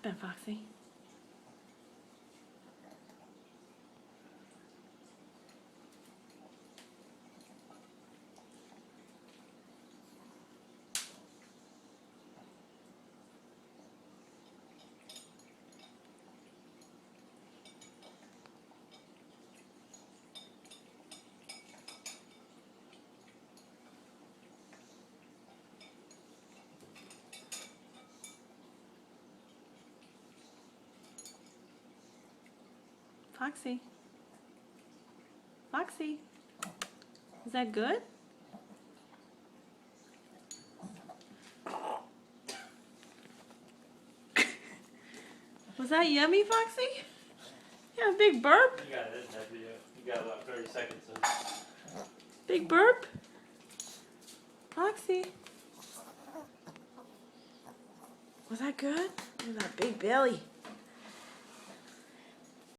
happened, Foxy? Foxy? Foxy? Is that good? Was that yummy, Foxy? Yeah, big burp. You got it in that video. You got about 30 seconds in. Big burp. Foxy. Was that good? Look at that big belly.